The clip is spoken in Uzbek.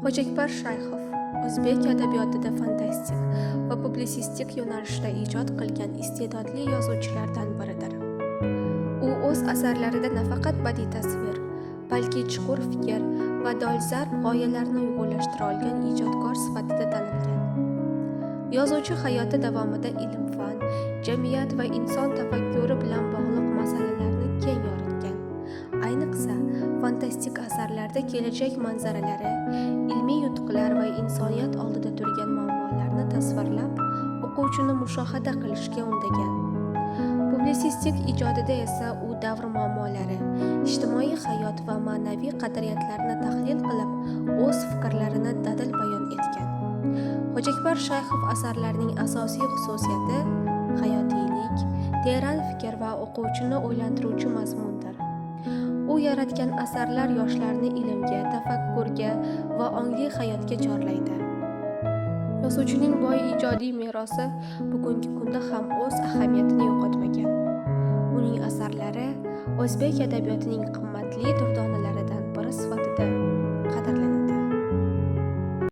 Xo'jakbar Shayxov o'zbek adabiyotida fantastik va publitsistik yo'nalishda ijod qilgan iste'dodli yozuvchilardan biridir. U o'z asarlarida nafaqat badiiy tasvir, balki chuqur fikr va dolzarb g'oyalarni uyg'unlashtira olgan ijodkor sifatida tanilgan. Yozuvchi hayoti davomida ilm-fan, jamiyat va inson tafakkuri bilan bog'liq masalalarni keng yoritgan. Ayniqsa, fantastik asarlarda kelajak manzaralari, ilmiy yutuqlar va insoniyat oldida turgan muammolarni tasvirlab, o'quvchini mushohada qilishga undagan. Publitsistik ijodida esa u davr muammolari, ijtimoiy hayot va ma'naviy qadriyatlarni tahlil qilib, o'z fikrlarini dadil bayon etgan. Xo'jakbar Shayxov asarlarining asosiy xususiyati hayotiylik, teran fikr va o'quvchini o'ylantiruvchi mazmundir. U yaratgan asarlar yoshlarni ilmga, tafakkurga va ongli hayotga chorlaydi. Yozuvchining boy ijodiy merosi bugungi kunda ham o'z ahamiyatini yo'qotmagan. Uning asarlari o'zbek adabiyotining qimmat